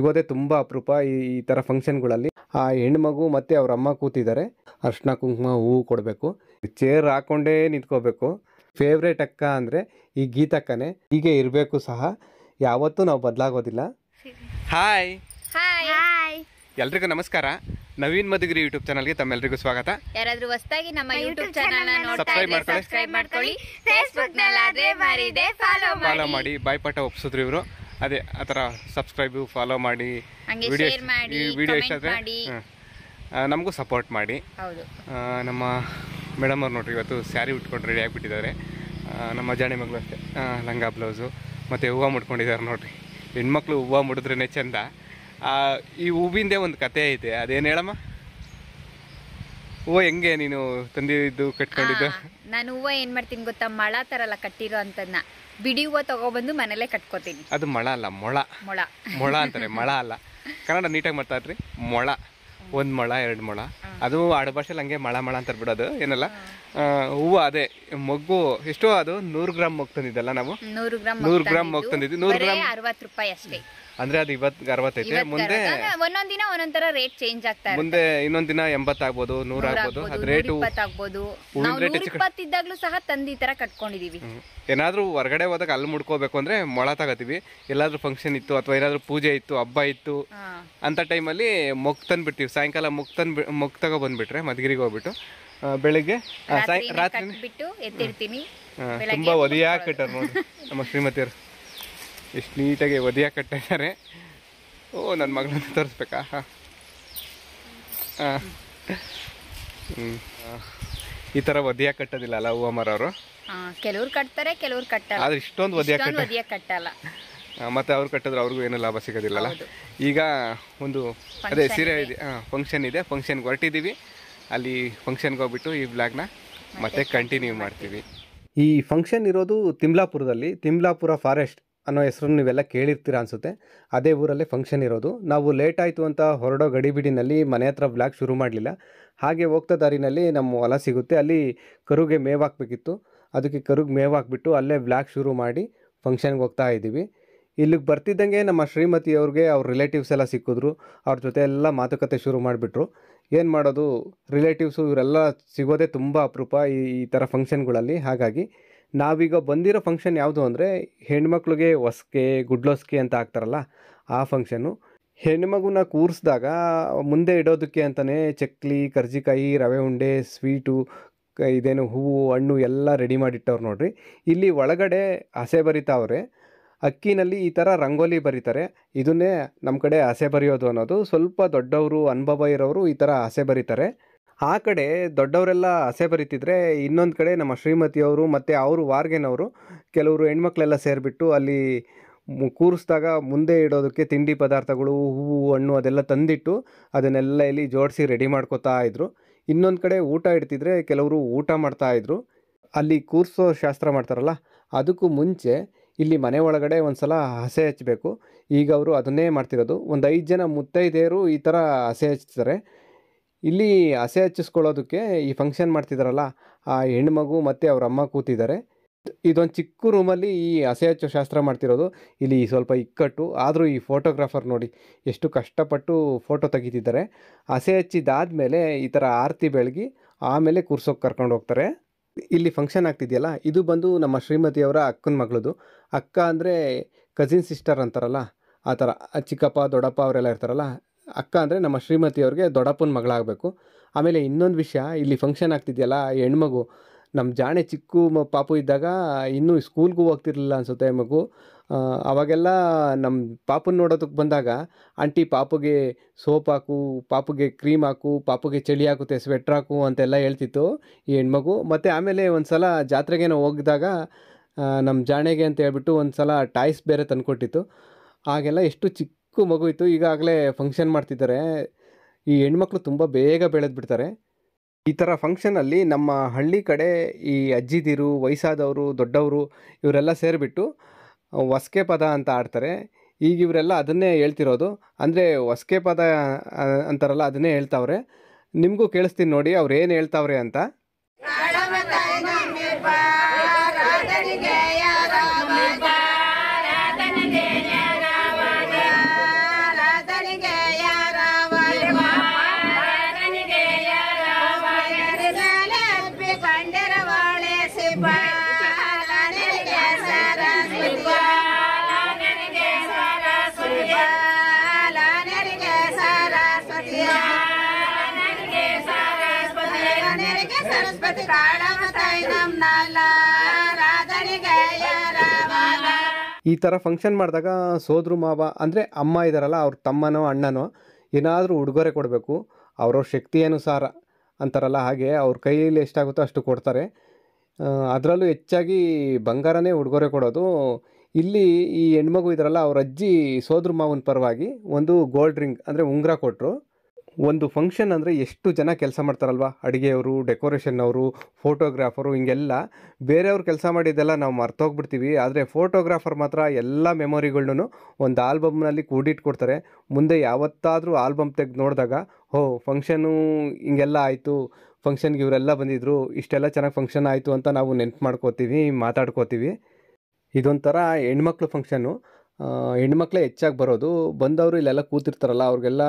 ಸಿಗೋದೇ ತುಂಬ ಅಪರೂಪ ಈ ಥರ ಫಂಕ್ಷನ್ಗಳಲ್ಲಿ. ಆ ಹೆಣ್ಮಗು ಮತ್ತು ಅವ್ರ ಅಮ್ಮ ಕೂತಿದ್ದಾರೆ. ಅರ್ಶಿನ ಕುಂಕುಮ ಹೂವು ಕೊಡಬೇಕು. ಚೇರ್ ಹಾಕ್ಕೊಂಡೇ ನಿಂತ್ಕೋಬೇಕು. ಫೇವ್ರೇಟ್ ಅಕ್ಕ ಅಂದರೆ ಈ ಗೀತಕ್ಕನೇ. ಹೀಗೆ ಇರಬೇಕು ಸಹ. ಯಾವತ್ತೂ ನಾವು ಬದಲಾಗೋದಿಲ್ಲ. ಹಾಯ್ ಹಾಯ್ ಎಲ್ರಿಗೂ ನಮಸ್ಕಾರ. ನವೀನ್ ಮಧುಗಿರಿ ಯೂಟ್ಯೂಬ್ ಚಾನಲ್ಗೆ ತಮ್ಮೆಲ್ಲರಿಗೂ ಸ್ವಾಗತ. ಯಾರಾದ್ರೂ ಹೊಸದಾಗಿ ನಮ್ಮ ಯೂಟ್ಯೂಬ್ ಚಾನಲ್ ನೋಡ್ತಾ ಇದ್ರೆ ಸಬ್ಸ್ಕ್ರೈಬ್ ಮಾಡ್ಕೊಳ್ಳಿ. ಫೇಸ್ಬುಕ್ ನಲ್ಲಾದ್ರೆ ಮರಿದೆ ಫಾಲೋ ಮಾಡಿ. ಬಾಯ್ಪಾಠ ಒಪ್ಸಿದ್ರು ಇವರು. ಅದೇ ಆ ಥರ ಸಬ್ಸ್ಕ್ರೈಬ್ ಫಾಲೋ ಮಾಡಿ, ವಿಡಿಯೋ ಇಷ್ಟ ಆದರೆ ನಮಗೂ ಸಪೋರ್ಟ್ ಮಾಡಿ. ಹೌದು, ನಮ್ಮ ಮೇಡಮ್ ಅವ್ರು ನೋಡ್ರಿ ಇವತ್ತು ಸ್ಯಾರಿ ಉಟ್ಕೊಂಡು ರೆಡಿ ಆಗಿಬಿಟ್ಟಿದ್ದಾರೆ. ನಮ್ಮ ಜಾಣೆ ಮಗಳು ಅಷ್ಟೇ ಲಂಗ ಬ್ಲೌಸು ಮತ್ತು ಹೂವು ಮುಡ್ಕೊಂಡಿದ್ದಾರೆ ನೋಡ್ರಿ. ಹೆಣ್ಮಕ್ಳು ಹೂವು ಮುಡಿದ್ರೇ ಚೆಂದ. ಈ ಹೂವಿಂದೇ ಒಂದು ಕತೆ ಐತೆ, ಅದೇನು ಹೇಳಮ್ಮ? ಹೂವು ಹೆಂಗೆ ನೀನು ತಂದಿದ್ದು ಕಟ್ಕೊಂಡಿದ್ದು? ನಾನು ಹೂವು ಏನ್ ಮಾಡ್ತೀನಿ ಗೊತ್ತಾ, ಮಳ ತರಲ್ಲ ಕಟ್ಟಿರೋ ಅಂತದ್ನ ಬಿಡಿ ಹೂವು ತಗೊಬಂದು ಮನೇಲೆ ಕಟ್ಕೋತೀನಿ. ಅದು ಮಳ ಅಲ್ಲ, ಮೊಳ ಅಂತಾರೆ, ಮಳ ಅಲ್ಲ. ಕನ್ನಡ ನೀಟಾಗಿ ಮಾತಾಡ್ರಿ. ಮೊಳ, ಒಂದು ಮೊಳ, 2 ಮೊಳ. ಅದು ಆಡುಭಾಷೆಲಿ ಹಂಗೆ ಮಳ ಅಂತಾರೆ ಬಿಡೋದು, ಏನಲ್ಲ. ಹೂವು ಅದೇ ಮೊಗ್ಗು ಎಷ್ಟೋ, ಅದು 100 ಗ್ರಾಮ್ ಮೊಗ್ಗು ತಂದಿದ್ದಲ್ಲ ನಾವು. 100 ಗ್ರಾಮ್ ಮೊಗ್ಗು ತಂದಿದ್ವಿ. 100 ಗ್ರಾಮ್ 60 ರೂಪಾಯಿ ಅಷ್ಟೇ. ಅಂದ್ರೆ ಅದು ಇವತ್ತು 60 ಐತೆ. ಮುಂದೆ ಒಂದೊಂದ್ ದಿನ ಒಂದೊಂದರ ರೇಟ್ ಚೇಂಜ್ ಆಗ್ತಾ ಇರುತ್ತೆ. ಮುಂದೆ ಇನ್ನೊಂದ್ ದಿನ 80 ಆಗ್ಬೋದು, 100 ಆಗ್ಬೋದು. ಅದು ರೇಟ್ 20 ಆಗ್ಬೋದು. ನಾವು 120 ಇದ್ದಾಗ್ಲೂ ಸಹ ತಂದು ಈ ತರ ಕಟ್ಕೊಂಡಿದೀವಿ. ಏನಾದ್ರೂ ಹೊರಗಡೆ ಹೋದಾಗ ಅಲ್ಲಿ ಮುಡ್ಕೋಬೇಕು ಅಂದ್ರೆ ಮೊಳ ತಗೋತೀವಿ. ಎಲ್ಲಾದ್ರೂ ಫಂಕ್ಷನ್ ಇತ್ತು ಅಥವಾ ಏನಾದ್ರೂ ಪೂಜೆ ಇತ್ತು, ಹಬ್ಬ ಇತ್ತು ಅಂತ ಟೈಮಲ್ಲಿ ಮೊಗ್ಗು ತಂದ್ಬಿಡ್ತೀವಿ. ಸಾಯಂಕಾಲ ಮೊಗ್ಗು ತಗೋ ಬಂದ್ಬಿಟ್ರೆ ಮಧುಗಿರಿಗೆ ಹೋಗ್ಬಿಟ್ಟು ಬೆಳಿಗ್ಗೆ ರಾತ್ರಿ ಬಿಟ್ಟು ಎತ್ತಿರ್ತೀನಿ. ತುಂಬಾ ಒದಿಯಾಗಿ ಕಟ್ಟಾರ ನೋಡಿ ನಮ್ಮ ಶ್ರೀಮತಿಯರು. ಎಷ್ಟು ನೀಟಾಗಿ ಒದಿಯಾಗಿ ಕಟ್ಟಿದ್ದಾರೆ. ಓ, ನನ್ನ ಮಗಳನ್ನ ತೋರಿಸ್ಬೇಕಾ? ಈ ಥರ ಒದಿಯಾಗಿ ಕಟ್ಟೋದಿಲ್ಲ ಅಲ್ಲ ಹೂವು ಮರವರು. ಕೆಲವ್ರು ಕಟ್ತಾರೆ, ಕೆಲವ್ರು ಕಟ್ಟಲ್ಲ. ಆದ್ರೆ ಇಷ್ಟೊಂದು ಒದಿಯಾಗಿ ಕಟ್ಟಲ್ಲ. ಮತ್ತೆ ಅವ್ರು ಕಟ್ಟಿದ್ರೆ ಅವ್ರಿಗೂ ಏನೂ ಲಾಭ ಸಿಗೋದಿಲ್ಲಲ್ಲ. ಈಗ ಒಂದು ಅದೇ ಸೀರೆ ಇದೆ, ಫಂಕ್ಷನ್ ಇದೆ. ಫಂಕ್ಷನ್ಗೆ ಹೊರಟಿದ್ದೀವಿ. ಅಲ್ಲಿ ಫಂಕ್ಷನ್ಗೆ ಹೋಗ್ಬಿಟ್ಟು ಈ ಬ್ಲಾಗ್ನ ಮತ್ತೆ ಕಂಟಿನ್ಯೂ ಮಾಡ್ತೀವಿ. ಈ ಫಂಕ್ಷನ್ ಇರೋದು ತಿಮ್ಲಾಪುರದಲ್ಲಿ. ತಿಮ್ಲಾಪುರ ಫಾರೆಸ್ಟ್ ಅನ್ನೋ ಹೆಸರು ನೀವೆಲ್ಲ ಕೇಳಿರ್ತೀರ ಅನಿಸುತ್ತೆ. ಅದೇ ಊರಲ್ಲೇ ಫಂಕ್ಷನ್ ಇರೋದು. ನಾವು ಲೇಟ್ ಆಯಿತು ಅಂತ ಹೊರಡೋ ಗಡಿಬಿಡಿನಲ್ಲಿ ಮನೆ ಹತ್ರ ಬ್ಲಾಗ್ ಶುರು ಮಾಡಲಿಲ್ಲ. ಹಾಗೆ ಹೋಗ್ತಾ ದಾರಿನಲ್ಲಿ ನಮ್ಮ ಹೊಲ ಸಿಗುತ್ತೆ, ಅಲ್ಲಿ ಕರುಗೆ ಮೇವು ಹಾಕಬೇಕಿತ್ತು. ಅದಕ್ಕೆ ಕರುಗೆ ಮೇವು ಹಾಕ್ಬಿಟ್ಟು ಅಲ್ಲೇ ಬ್ಲಾಗ್ ಶುರು ಮಾಡಿ ಫಂಕ್ಷನ್ಗೆ ಹೋಗ್ತಾ ಇದ್ದೀವಿ. ಇಲ್ಲಿಗೆ ಬರ್ತಿದ್ದಂಗೆ ನಮ್ಮ ಶ್ರೀಮತಿಯವ್ರಿಗೆ ಅವ್ರ ರಿಲೇಟಿವ್ಸ್ ಎಲ್ಲ ಸಿಕ್ಕಿದ್ರು. ಅವ್ರ ಜೊತೆ ಎಲ್ಲ ಮಾತುಕತೆ ಶುರು ಮಾಡಿಬಿಟ್ರು. ಏನು ಮಾಡೋದು, ರಿಲೇಟಿವ್ಸು ಇವರೆಲ್ಲ ಸಿಗೋದೇ ತುಂಬ ಅಪರೂಪ ಈ ಥರ ಫಂಕ್ಷನ್ಗಳಲ್ಲಿ. ಹಾಗಾಗಿ ನಾವೀಗ ಬಂದಿರೋ ಫಂಕ್ಷನ್ ಯಾವುದು ಅಂದರೆ ಹೆಣ್ಮಕ್ಳಿಗೆ ಹೊಸ್ಕೆ, ಗುಡ್ಲೊಸ್ಕೆ ಅಂತ ಆಗ್ತಾರಲ್ಲ, ಆ ಫಂಕ್ಷನ್ನು. ಹೆಣ್ಮಗುನ ಕೂರಿಸಿದಾಗ ಮುಂದೆ ಇಡೋದಕ್ಕೆ ಅಂತಲೇ ಚಕ್ಲಿ, ಕರ್ಜಿಕಾಯಿ, ರವೆ ಉಂಡೆ, ಸ್ವೀಟು, ಇದೇನು ಹೂವು, ಹಣ್ಣು ಎಲ್ಲ ರೆಡಿ ಮಾಡಿಟ್ಟವ್ರು ನೋಡ್ರಿ. ಇಲ್ಲಿ ಒಳಗಡೆ ಹಸೆ ಬರಿತಾವ್ರೆ. ಅಕ್ಕಿನಲ್ಲಿ ಈ ಥರ ರಂಗೋಲಿ ಬರೀತಾರೆ. ಇದನ್ನೇ ನಮ್ಮ ಕಡೆ ಹಸೆ ಬರೆಯೋದು ಅನ್ನೋದು. ಸ್ವಲ್ಪ ದೊಡ್ಡವರು, ಅನುಭವ ಇರೋರು ಈ ಥರ ಹಸೆ ಬರೀತಾರೆ. ಆ ಕಡೆ ದೊಡ್ಡವರೆಲ್ಲ ಹಸೆ ಬರೀತಿದ್ರೆ, ಇನ್ನೊಂದು ಕಡೆ ನಮ್ಮ ಶ್ರೀಮತಿಯವರು ಮತ್ತು ಅವರು ವಾರ್ಗೆನವರು ಕೆಲವರು ಹೆಣ್ಮಕ್ಳೆಲ್ಲ ಸೇರಿಬಿಟ್ಟು ಅಲ್ಲಿ ಕೂರಿಸಿದಾಗ ಮುಂದೆ ಇಡೋದಕ್ಕೆ ತಿಂಡಿ ಪದಾರ್ಥಗಳು, ಹೂವು, ಹಣ್ಣು ಅದೆಲ್ಲ ತಂದಿಟ್ಟು ಅದನ್ನೆಲ್ಲ ಇಲ್ಲಿ ಜೋಡಿಸಿ ರೆಡಿ ಮಾಡ್ಕೋತಾ ಇದ್ರು. ಇನ್ನೊಂದು ಕಡೆ ಊಟ ಇಡ್ತಿದ್ರೆ ಕೆಲವರು ಊಟ ಮಾಡ್ತಾಯಿದ್ರು. ಅಲ್ಲಿ ಕೂರಿಸೋ ಶಾಸ್ತ್ರ ಮಾಡ್ತಾರಲ್ಲ, ಅದಕ್ಕೂ ಮುಂಚೆ ಇಲ್ಲಿ ಮನೆ ಒಳಗಡೆ ಒಂದು ಸಲ ಹಸೆ ಹಚ್ಚಬೇಕು. ಈಗ ಅವರು ಅದನ್ನೇ ಮಾಡ್ತಿರೋದು. ಒಂದು 5 ಜನ ಮುತ್ತೈದೆಯರು ಈ ಥರ ಹಸೆ ಹಚ್ತಾರೆ. ಇಲ್ಲಿ ಹಸೆ ಹಚ್ಚಿಸ್ಕೊಳ್ಳೋದಕ್ಕೆ ಈ ಫಂಕ್ಷನ್ ಮಾಡ್ತಿದ್ದಾರಲ್ಲ, ಆ ಹೆಣ್ಮಗು ಮತ್ತು ಅವ್ರ ಅಮ್ಮ ಕೂತಿದ್ದಾರೆ. ಇದೊಂದು ಚಿಕ್ಕ ರೂಮಲ್ಲಿ ಈ ಹಸೆ ಹಚ್ಚೋ ಶಾಸ್ತ್ರ ಮಾಡ್ತಿರೋದು. ಇಲ್ಲಿ ಸ್ವಲ್ಪ ಇಕ್ಕಟ್ಟು. ಆದರೂ ಈ ಫೋಟೋಗ್ರಾಫರ್ ನೋಡಿ ಎಷ್ಟು ಕಷ್ಟಪಟ್ಟು ಫೋಟೋ ತೆಗಿತಿದ್ದಾರೆ. ಹಸೆ ಹಚ್ಚಿದಾದ್ಮೇಲೆ ಈ ಥರ ಆರತಿ ಬೆಳಗಿ ಆಮೇಲೆ ಕೂರ್ಸೋಕೆ ಕರ್ಕೊಂಡು ಹೋಗ್ತಾರೆ. ಇಲ್ಲಿ ಫಂಕ್ಷನ್ ಆಗ್ತಿದೆಯಲ್ಲ, ಇದು ಬಂದು ನಮ್ಮ ಶ್ರೀಮತಿಯವರ ಅಕ್ಕನ ಮಗಳದು. ಅಕ್ಕ ಅಂದರೆ ಕಸಿನ್ ಸಿಸ್ಟರ್ ಅಂತಾರಲ್ಲ, ಆ ಥರ. ಚಿಕ್ಕಪ್ಪ, ದೊಡ್ಡಪ್ಪ ಅವರೆಲ್ಲ ಇರ್ತಾರಲ್ಲ. ಅಕ್ಕ ಅಂದರೆ ನಮ್ಮ ಶ್ರೀಮತಿಯವ್ರಿಗೆ ದೊಡ್ಡಪ್ಪನ ಮಗಳಾಗಬೇಕು. ಆಮೇಲೆ ಇನ್ನೊಂದು ವಿಷಯ, ಇಲ್ಲಿ ಫಂಕ್ಷನ್ ಆಗ್ತಿದೆಯಲ್ಲ, ಹೆಣ್ಮಗು ನಮ್ಮ ಜಾಣೆ ಚಿಕ್ಕ ಪಾಪು ಇದ್ದಾಗ ಇನ್ನೂ ಸ್ಕೂಲ್ಗೂ ಹೋಗ್ತಿರ್ಲಿಲ್ಲ ಅನಿಸುತ್ತೆ ಮಗು. ಅವಾಗೆಲ್ಲ ನಮ್ಮ ಪಾಪುನ ನೋಡೋದಕ್ಕೆ ಬಂದಾಗ ಆಂಟಿ ಪಾಪುಗೆ ಸೋಪ್ ಹಾಕು, ಪಾಪುಗೆ ಕ್ರೀಮ್ ಹಾಕು, ಪಾಪುಗೆ ಚಳಿ ಹಾಕುತ್ತೆ, ಸ್ವೆಟ್ರ್ ಹಾಕು ಅಂತೆಲ್ಲ ಹೇಳ್ತಿತ್ತು ಈ ಹೆಣ್ಮಗು. ಮತ್ತು ಆಮೇಲೆ ಒಂದು ಸಲ ಜಾತ್ರೆಗೇನೋ ಹೋಗಿದಾಗ ನಮ್ಮ ಜಾಣೆಗೆ ಅಂತ ಹೇಳ್ಬಿಟ್ಟು ಒಂದು ಸಲ ಟಾಯ್ಸ್ ಬೇರೆ ತಂದುಕೊಟ್ಟಿತ್ತು. ಆಗೆಲ್ಲ ಎಷ್ಟು ಚಿಕ್ಕ ಮಗು ಇತ್ತು. ಈಗಾಗಲೇ ಫಂಕ್ಷನ್ ಮಾಡ್ತಿದ್ದಾರೆ. ಈ ಹೆಣ್ಮಕ್ಳು ತುಂಬ ಬೇಗ ಬೆಳೆದ್ಬಿಡ್ತಾರೆ. ಈ ಥರ ಫಂಕ್ಷನಲ್ಲಿ ನಮ್ಮ ಹಳ್ಳಿ ಕಡೆ ಈ ಅಜ್ಜಿದಿರು, ವಯಸ್ಸಾದವರು, ದೊಡ್ಡವರು ಇವರೆಲ್ಲ ಸೇರಿಬಿಟ್ಟು ಹೊಸ್ಕೆ ಪದ ಅಂತ ಆಡ್ತಾರೆ. ಈಗ ಇವರೆಲ್ಲ ಅದನ್ನೇ ಹೇಳ್ತಿರೋದು. ಅಂದರೆ ಹೊಸ್ಕೆ ಪದ ಅಂತಾರಲ್ಲ, ಅದನ್ನೇ ಹೇಳ್ತಾವ್ರೆ. ನಿಮಗೂ ಕೇಳಿಸ್ತೀನಿ ನೋಡಿ ಅವ್ರು ಏನು ಹೇಳ್ತಾವ್ರೆ ಅಂತ. ಈ ಥರ ಫಂಕ್ಷನ್ ಮಾಡಿದಾಗ ಸೋದ್ರು ಮಾವ ಅಂದರೆ ಅಮ್ಮ ಇದ್ದಾರಲ್ಲ ಅವ್ರ ತಮ್ಮನೋ ಅಣ್ಣನೋ ಏನಾದರೂ ಉಡುಗೊರೆ ಕೊಡಬೇಕು. ಅವ್ರವ್ರ ಶಕ್ತಿ ಅನುಸಾರ ಅಂತಾರಲ್ಲ, ಹಾಗೆ ಅವ್ರ ಕೈಯಲ್ಲಿ ಎಷ್ಟಾಗುತ್ತೋ ಅಷ್ಟು ಕೊಡ್ತಾರೆ. ಅದರಲ್ಲೂ ಹೆಚ್ಚಾಗಿ ಬಂಗಾರನೇ ಉಡುಗೊರೆ ಕೊಡೋದು. ಇಲ್ಲಿ ಈ ಹೆಣ್ಮಗು ಇದ್ದಾರಲ್ಲ ಅವ್ರ ಅಜ್ಜಿ ಸೋದ್ರ ಮಾವನ ಪರವಾಗಿ ಒಂದು ಗೋಲ್ಡ್ ರಿಂಗ್ ಅಂದರೆ ಉಂಗುರ ಕೊಟ್ಟರು. ಒಂದು ಫಂಕ್ಷನ್ ಅಂದರೆ ಎಷ್ಟು ಜನ ಕೆಲಸ ಮಾಡ್ತಾರಲ್ವ, ಅಡುಗೆಯವರು, ಡೆಕೋರೇಷನ್ನವರು, ಫೋಟೋಗ್ರಾಫರು, ಹಿಂಗೆಲ್ಲ ಬೇರೆಯವ್ರು ಕೆಲಸ ಮಾಡಿದ್ದೆಲ್ಲ ನಾವು ಮರ್ತೋಗ್ಬಿಡ್ತೀವಿ. ಆದರೆ ಫೋಟೋಗ್ರಾಫರ್ ಮಾತ್ರ ಎಲ್ಲ ಮೆಮೊರಿಗಳ್ನೂ ಒಂದು ಆಲ್ಬಮ್ನಲ್ಲಿ ಕೂಡಿಟ್ಕೊಡ್ತಾರೆ. ಮುಂದೆ ಯಾವತ್ತಾದರೂ ಆಲ್ಬಮ್ ತೆಗೆದು ನೋಡಿದಾಗ ಫಂಕ್ಷನು ಹಿಂಗೆಲ್ಲ ಆಯಿತು, ಫಂಕ್ಷನ್ಗೆ ಇವರೆಲ್ಲ ಬಂದಿದ್ದರು, ಇಷ್ಟೆಲ್ಲ ಚೆನ್ನಾಗಿ ಫಂಕ್ಷನ್ ಆಯಿತು ಅಂತ ನಾವು ನೆನ್ಪು ಮಾಡ್ಕೋತೀವಿ, ಮಾತಾಡ್ಕೋತೀವಿ. ಇದೊಂಥರ ಹೆಣ್ಮಕ್ಳು ಫಂಕ್ಷನ್ನು. ಹೆಣ್ಮಕ್ಳೇ ಹೆಚ್ಚಾಗಿ ಬರೋದು. ಬಂದವರು ಇಲ್ಲೆಲ್ಲ ಕೂತಿರ್ತಾರಲ್ಲ ಅವ್ರಿಗೆಲ್ಲ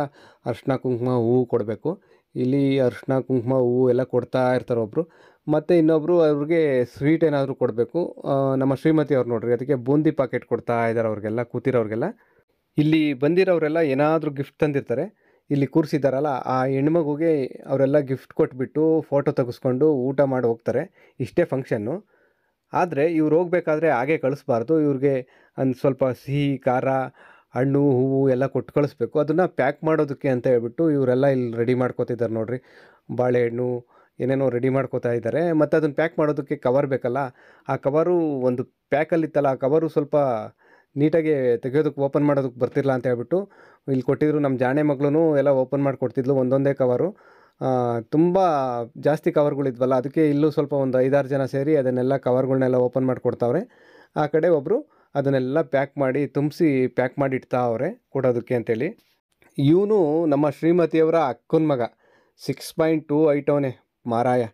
ಅರ್ಶಿನ ಕುಂಕುಮ ಹೂವು ಕೊಡಬೇಕು. ಇಲ್ಲಿ ಅರ್ಶಿನ ಕುಂಕುಮ ಹೂವು ಎಲ್ಲ ಕೊಡ್ತಾ ಇರ್ತಾರೆ ಒಬ್ಬರು. ಮತ್ತು ಇನ್ನೊಬ್ಬರು ಅವ್ರಿಗೆ ಸ್ವೀಟ್ ಏನಾದರೂ ಕೊಡಬೇಕು. ನಮ್ಮ ಶ್ರೀಮತಿ ಅವ್ರು ನೋಡ್ರಿ, ಅದಕ್ಕೆ ಬೂಂದಿ ಪಾಕೆಟ್ ಕೊಡ್ತಾ ಇದ್ದಾರೆ ಅವ್ರಿಗೆಲ್ಲ, ಕೂತಿರೋರಿಗೆಲ್ಲ. ಇಲ್ಲಿ ಬಂದಿರೋರೆಲ್ಲ ಏನಾದರೂ ಗಿಫ್ಟ್ ತಂದಿರ್ತಾರೆ. ಇಲ್ಲಿ ಕೂರಿಸಿದ್ದಾರಲ್ಲ ಆ ಹೆಣ್ಮಗುಗೆ ಅವರೆಲ್ಲ ಗಿಫ್ಟ್ ಕೊಟ್ಬಿಟ್ಟು ಫೋಟೋ ತೆಗೆಸ್ಕೊಂಡು ಊಟ ಮಾಡಿ ಹೋಗ್ತಾರೆ. ಇಷ್ಟೇ ಫಂಕ್ಷನ್ನು. ಆದರೆ ಇವ್ರು ಹೋಗ್ಬೇಕಾದ್ರೆ ಹಾಗೆ ಕಳಿಸ್ಬಾರ್ದು. ಇವ್ರಿಗೆ ಒಂದು ಸ್ವಲ್ಪ ಸಿಹಿ, ಖಾರ, ಹಣ್ಣು, ಹೂವು ಎಲ್ಲ ಕೊಟ್ಟು ಕಳಿಸ್ಬೇಕು. ಅದನ್ನು ಪ್ಯಾಕ್ ಮಾಡೋದಕ್ಕೆ ಅಂತ ಹೇಳ್ಬಿಟ್ಟು ಇವರೆಲ್ಲ ಇಲ್ಲಿ ರೆಡಿ ಮಾಡ್ಕೋತಿದ್ದಾರೆ ನೋಡ್ರಿ. ಬಾಳೆಹಣ್ಣು ಏನೇನೋ ರೆಡಿ ಮಾಡ್ಕೋತಾ ಇದ್ದಾರೆ. ಮತ್ತು ಅದನ್ನು ಪ್ಯಾಕ್ ಮಾಡೋದಕ್ಕೆ ಕವರ್ ಬೇಕಲ್ಲ, ಆ ಕವರು ಒಂದು ಪ್ಯಾಕಲ್ಲಿತ್ತಲ್ಲ, ಆ ಕವರು ಸ್ವಲ್ಪ ನೀಟಾಗಿ ತೆಗೆಯೋದಕ್ಕೆ ಓಪನ್ ಮಾಡೋದಕ್ಕೆ ಬರ್ತಿರಲ್ಲ ಅಂತ ಹೇಳ್ಬಿಟ್ಟು ಇಲ್ಲಿ ಕೊಟ್ಟಿದ್ರು. ನಮ್ಮ ಜಾಣೆ ಮಗಳೂ ಎಲ್ಲ ಓಪನ್ ಮಾಡಿ ಕೊಡ್ತಿದ್ಲು, ಒಂದೊಂದೇ ಕವರು. ತುಂಬ ಜಾಸ್ತಿ ಕವರ್ಗಳಿದ್ವಲ್ಲ, ಅದಕ್ಕೆ ಇಲ್ಲೂ ಸ್ವಲ್ಪ ಒಂದು 5-6 ಜನ ಸೇರಿ ಅದನ್ನೆಲ್ಲ ಕವರ್ಗಳನ್ನೆಲ್ಲ ಓಪನ್ ಮಾಡಿ ಕೊಡ್ತಾವ್ರೆ. ಆ ಕಡೆ ಒಬ್ಬರು ಅದನ್ನೆಲ್ಲ ಪ್ಯಾಕ್ ಮಾಡಿ ತುಂಬಿಸಿ ಪ್ಯಾಕ್ ಮಾಡಿ ಇಡ್ತಾವ್ರೆ ಕೊಡೋದಕ್ಕೆ ಅಂತೇಳಿ. ಇವನು ನಮ್ಮ ಶ್ರೀಮತಿಯವರ ಅಕ್ಕನ ಮಗ, 6.2 ಐಟವನೇ ಮಾರಾಯ.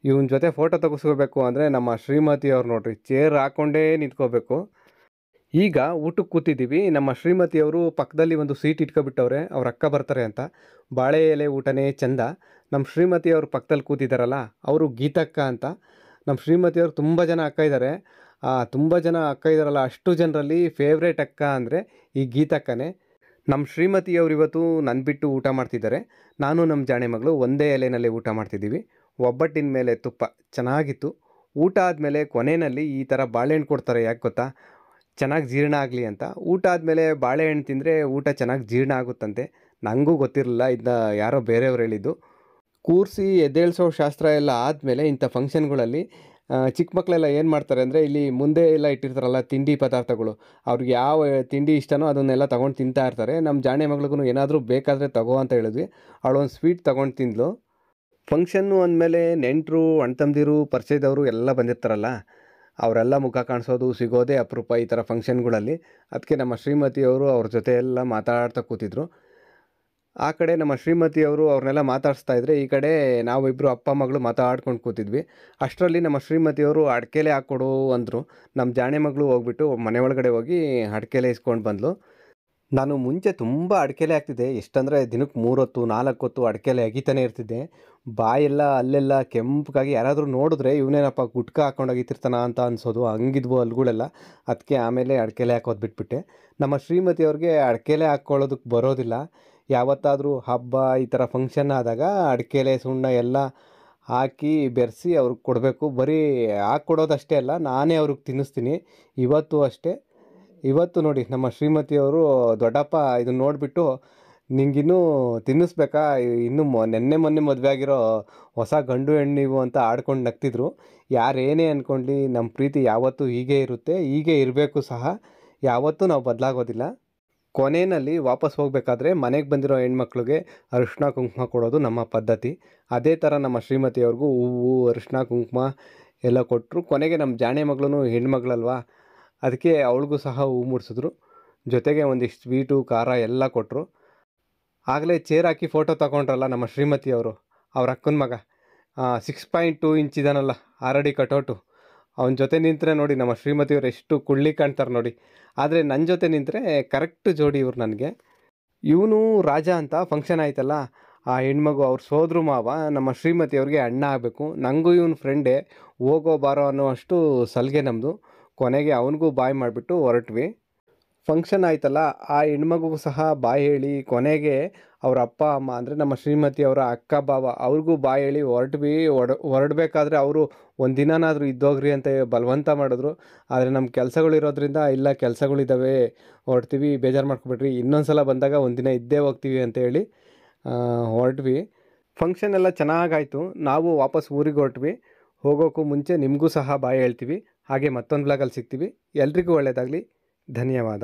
ಇವನ ಜೊತೆ ಫೋಟೋ ತೆಗೆಸ್ಕೋಬೇಕು ಅಂದರೆ ನಮ್ಮ ಶ್ರೀಮತಿಯವ್ರು ನೋಡ್ರಿ ಚೇರ್ ಹಾಕ್ಕೊಂಡೇ ನಿಂತ್ಕೋಬೇಕು. ಈಗ ಊಟಕ್ಕೆ ಕೂತಿದ್ದೀವಿ. ನಮ್ಮ ಶ್ರೀಮತಿಯವರು ಪಕ್ಕದಲ್ಲಿ ಒಂದು ಸೀಟ್ ಇಟ್ಕೊಬಿಟ್ಟವ್ರೆ, ಅವ್ರ ಅಕ್ಕ ಬರ್ತಾರೆ ಅಂತ. ಬಾಳೆ ಎಲೆ ಊಟನೇ ಚಂದ. ನಮ್ಮ ಶ್ರೀಮತಿಯವ್ರ ಪಕ್ಕದಲ್ಲಿ ಕೂತಿದ್ದಾರಲ್ಲ ಅವರು ಗೀತಕ್ಕ ಅಂತ. ನಮ್ಮ ಶ್ರೀಮತಿಯವ್ರು ತುಂಬ ಜನ ಅಕ್ಕ ಇದ್ದಾರೆ. ತುಂಬ ಜನ ಅಕ್ಕ ಇದ್ದಾರಲ್ಲ, ಅಷ್ಟು ಜನರಲ್ಲಿ ಫೇವ್ರೇಟ್ ಅಕ್ಕ ಅಂದರೆ ಈ ಗೀತಕ್ಕನೇ. ನಮ್ಮ ಶ್ರೀಮತಿಯವರು ಇವತ್ತು ನನ್ನ ಬಿಟ್ಟು ಊಟ ಮಾಡ್ತಿದ್ದಾರೆ. ನಾನು ನಮ್ಮ ಜಾಣೆ ಮಗಳು ಒಂದೇ ಎಲೆಯಲ್ಲಿ ಊಟ ಮಾಡ್ತಿದ್ದೀವಿ. ಒಬ್ಬಟ್ಟಿನ ಮೇಲೆ ತುಪ್ಪ ಚೆನ್ನಾಗಿತ್ತು. ಊಟ ಆದಮೇಲೆ ಕೊನೆಯಲ್ಲಿ ಈ ಥರ ಬಾಳೆಹಣ್ಣು ಕೊಡ್ತಾರೆ. ಯಾಕೆ ಗೊತ್ತಾ? ಚೆನ್ನಾಗಿ ಜೀರ್ಣ ಆಗಲಿ ಅಂತ. ಊಟ ಆದಮೇಲೆ ಬಾಳೆಹಣ್ಣು ತಿಂದರೆ ಊಟ ಚೆನ್ನಾಗಿ ಜೀರ್ಣ ಆಗುತ್ತಂತೆ. ನನಗೂ ಗೊತ್ತಿರಲಿಲ್ಲ, ಇದನ್ನ ಯಾರೋ ಬೇರೆಯವ್ರು ಹೇಳಿದ್ದು. ಕೂರಿಸಿ ಎದ್ದೇಳಿಸೋ ಶಾಸ್ತ್ರ ಎಲ್ಲ ಆದಮೇಲೆ ಇಂಥ ಫಂಕ್ಷನ್ಗಳಲ್ಲಿ ಚಿಕ್ಕ ಮಕ್ಕಳೆಲ್ಲ ಏನು ಮಾಡ್ತಾರೆ ಅಂದರೆ, ಇಲ್ಲಿ ಮುಂದೆ ಎಲ್ಲ ಇಟ್ಟಿರ್ತಾರಲ್ಲ ತಿಂಡಿ ಪದಾರ್ಥಗಳು, ಅವ್ರಿಗೆ ಯಾವ ತಿಂಡಿ ಇಷ್ಟನೋ ಅದನ್ನೆಲ್ಲ ತೊಗೊಂಡು ತಿಂತಾ ಇರ್ತಾರೆ. ನಮ್ಮ ಜಾಣೆ ಮಗಳಿಗೂ ಏನಾದರೂ ಬೇಕಾದರೆ ತಗೋ ಅಂತ ಹೇಳಿದ್ವಿ. ಅವಳೊಂದು ಸ್ವೀಟ್ ತೊಗೊಂಡು ತಿಂದ್ಲು. ಫಂಕ್ಷನ್ನು ಅಂದಮೇಲೆ ನೆಂಟರು, ಅಣ್ತಂದಿರು, ಪರಿಚಯದವರು ಎಲ್ಲ ಬಂದಿರ್ತಾರಲ್ಲ, ಅವರೆಲ್ಲ ಮುಖ ಕಾಣಿಸೋದು ಸಿಗೋದೇ ಅಪರೂಪ ಈ ಥರ ಫಂಕ್ಷನ್ಗಳಲ್ಲಿ. ಅದಕ್ಕೆ ನಮ್ಮ ಶ್ರೀಮತಿಯವರು ಅವ್ರ ಜೊತೆ ಎಲ್ಲ ಮಾತಾಡ್ತಾ ಕೂತಿದ್ರು. ಆ ಕಡೆ ನಮ್ಮ ಶ್ರೀಮತಿಯವರು ಅವ್ರನ್ನೆಲ್ಲ ಮಾತಾಡಿಸ್ತಾ ಇದ್ರೆ, ಈ ಕಡೆ ನಾವಿಬ್ಬರು ಅಪ್ಪ ಮಗಳು ಮಾತಾಡ್ಕೊಂಡು ಕೂತಿದ್ವಿ. ಅಷ್ಟರಲ್ಲಿ ನಮ್ಮ ಶ್ರೀಮತಿಯವರು ಅಡಿಕೆಲೆ ಹಾಕ್ಕೊಡು ಅಂದರು. ನಮ್ಮ ಜಾಣೆ ಮಗಳು ಹೋಗ್ಬಿಟ್ಟು ಮನೆ ಒಳಗಡೆ ಹೋಗಿ ಅಡಿಕೆಲೆ ಇಸ್ಕೊಂಡು ಬಂದಳು. ನಾನು ಮುಂಚೆ ತುಂಬ ಅಡಿಕೆಲೆ ಹಾಕ್ತಿದ್ದೆ. ಎಷ್ಟಂದರೆ ದಿನಕ್ಕೆ 3 ಹೊತ್ತು 4 ಹೊತ್ತು ಅಡಿಕೆಲೆ ಅಗಿತಾನೆ ಇರ್ತಿದ್ದೆ. ಬಾಯೆಲ್ಲ ಅಲ್ಲೆಲ್ಲ ಕೆಂಪಗಾಗಿ ಯಾರಾದರೂ ನೋಡಿದ್ರೆ ಇವನೇನಪ್ಪ ಗುಟ್ಕ ಹಾಕ್ಕೊಂಡು ಅಗಿತಿರ್ತಾನ ಅಂತ ಅನಿಸೋದು, ಹಂಗಿದ್ವು ಅಲ್ಗಳೆಲ್ಲ. ಅದಕ್ಕೆ ಆಮೇಲೆ ಅಡಿಕೆಲೆ ಹಾಕೋದು ಬಿಟ್ಬಿಟ್ಟೆ. ನಮ್ಮ ಶ್ರೀಮತಿಯವ್ರಿಗೆ ಅಡಿಕೆಲೆ ಹಾಕ್ಕೊಳ್ಳೋದಕ್ಕೆ ಬರೋದಿಲ್ಲ. ಯಾವತ್ತಾದರೂ ಹಬ್ಬ ಈ ಥರ ಫಂಕ್ಷನ್ ಆದಾಗ ಅಡಿಕೆಲೆ ಸುಣ್ಣ ಎಲ್ಲ ಹಾಕಿ ಬೆರೆಸಿ ಅವ್ರಿಗೆ ಕೊಡಬೇಕು. ಬರೀ ಹಾಕ್ಕೊಡೋದಷ್ಟೇ ಅಲ್ಲ, ನಾನೇ ಅವ್ರಿಗೆ ತಿನ್ನಿಸ್ತೀನಿ. ಇವತ್ತು ಅಷ್ಟೇ. ಇವತ್ತು ನೋಡಿ ನಮ್ಮ ಶ್ರೀಮತಿಯವರು, ದೊಡ್ಡಪ್ಪ ಇದನ್ನು ನೋಡಿಬಿಟ್ಟು ನಿಂಗಿನ್ನೂ ತಿನ್ನಿಸ್ಬೇಕಾ, ಇನ್ನೂ ಮೊನ್ನೆ ಮದುವೆ ಆಗಿರೋ ಹೊಸ ಗಂಡು ಹೆಣ್ಣು ನೀವು ಅಂತ ಆಡ್ಕೊಂಡು ನಗ್ತಿದ್ರು. ಯಾರೇನೇ ಅಂದ್ಕೊಳ್ಳಿ, ನಮ್ಮ ಪ್ರೀತಿ ಯಾವತ್ತೂ ಹೀಗೆ ಇರುತ್ತೆ, ಹೀಗೆ ಇರಬೇಕು ಸಹ. ಯಾವತ್ತೂ ನಾವು ಬದಲಾಗೋದಿಲ್ಲ. ಕೊನೆಯಲ್ಲಿ ವಾಪಸ್ ಹೋಗಬೇಕಾದ್ರೆ ಮನೆಗೆ ಬಂದಿರೋ ಹೆಣ್ಮಕ್ಳಿಗೆ ಅರಿಶಿನ ಕುಂಕುಮ ಕೊಡೋದು ನಮ್ಮ ಪದ್ಧತಿ. ಅದೇ ಥರ ನಮ್ಮ ಶ್ರೀಮತಿಯವ್ರಿಗೂ ಹೂವು, ಅರಿಶಿನ ಕುಂಕುಮ ಎಲ್ಲ ಕೊಟ್ಟರು. ಕೊನೆಗೆ ನಮ್ಮ ಜಾಣೆ ಮಗಳೂ ಹೆಣ್ಮಗಳಲ್ವಾ, ಅದಕ್ಕೆ ಅವಳಿಗೂ ಸಹ ಹೂವು ಮುಡಿಸಿದ್ರು. ಜೊತೆಗೆ ಒಂದಿಷ್ಟು ಸ್ವೀಟು, ಖಾರ ಎಲ್ಲ ಕೊಟ್ಟರು. ಆಗಲೇ ಚೇರ್ ಹಾಕಿ ಫೋಟೋ ತಗೊಂಡ್ರಲ್ಲ ನಮ್ಮ ಶ್ರೀಮತಿಯವರು, ಅವ್ರ ಅಕ್ಕನ ಮಗ, 6.2 ಇಂಚ್ ಇದಾನಲ್ಲ, 6 ಅಡಿ ಕಟೌಟು. ಅವನ ಜೊತೆ ನಿಂತರೆ ನೋಡಿ ನಮ್ಮ ಶ್ರೀಮತಿಯವ್ರು ಎಷ್ಟು ಕುಳ್ಳಿ ಕಾಣ್ತಾರೆ ನೋಡಿ. ಆದರೆ ನನ್ನ ಜೊತೆ ನಿಂತರೆ ಕರೆಕ್ಟ್ ಜೋಡಿ ಇವ್ರು ನನಗೆ. ಇವನು ರಾಜ ಅಂತ ಫಂಕ್ಷನ್ ಆಯ್ತಲ್ಲ, ಆ ಹೆಣ್ಮಗು ಅವ್ರ ಸೋದ್ರು ಮಾವ ನಮ್ಮ ಶ್ರೀಮತಿಯವ್ರಿಗೆ ಅಣ್ಣ ಆಗಬೇಕು. ನನಗೂ ಇವನು ಫ್ರೆಂಡೇ, ಹೋಗೋ ಬಾರೋ ಅನ್ನೋ ಅಷ್ಟು ಸಲಿಗೆ ನಮ್ಮದು. ಕೊನೆಗೆ ಅವನಿಗೂ ಬಾಯ್ ಮಾಡಿಬಿಟ್ಟು ಹೊರಟ್ವಿ. ಫಂಕ್ಷನ್ ಆಯ್ತಲ್ಲ, ಆ ಹೆಣ್ಮಗುಗೂ ಸಹ ಬಾಯಿ ಹೇಳಿ ಕೊನೆಗೆ ಅವ್ರ ಅಪ್ಪ ಅಮ್ಮ ಅಂದರೆ ನಮ್ಮ ಶ್ರೀಮತಿ ಅವರ ಅಕ್ಕ ಬಾವ ಅವ್ರಿಗೂ ಬಾಯಿ ಹೇಳಿ ಹೊರಡಬೇಕಾದ್ರೆ ಅವರು ಒಂದಿನಾದರೂ ಇದ್ದೋಗ್ರಿ ಅಂತ ಬಲವಂತ ಮಾಡಿದ್ರು. ಆದರೆ ನಮ್ಮ ಕೆಲಸಗಳಿರೋದ್ರಿಂದ ಇಲ್ಲ ಕೆಲಸಗಳಿದ್ದಾವೆ ಹೊರಡ್ತೀವಿ, ಬೇಜಾರು ಮಾಡ್ಕೊಬೇಡ್ರಿ, ಇನ್ನೊಂದು ಸಲ ಬಂದಾಗ ಒಂದಿನ ಇದ್ದೇ ಹೋಗ್ತೀವಿ ಅಂತ ಹೇಳಿ ಹೊರಟ್ವಿ. ಫಂಕ್ಷನ್ ಎಲ್ಲ ಚೆನ್ನಾಗಾಯಿತು. ನಾವು ವಾಪಸ್ ಊರಿಗೆ ಹೊರಟ್ವಿ. ಹೋಗೋಕ್ಕೂ ಮುಂಚೆ ನಿಮಗೂ ಸಹ ಬಾಯಿ ಹೇಳ್ತೀವಿ. ಹಾಗೆ ಮತ್ತೊಂದು ಬ್ಲಾಗಲ್ಲಿ ಸಿಗ್ತೀವಿ. ಎಲ್ರಿಗೂ ಒಳ್ಳೆಯದಾಗಲಿ. ಧನ್ಯವಾದ.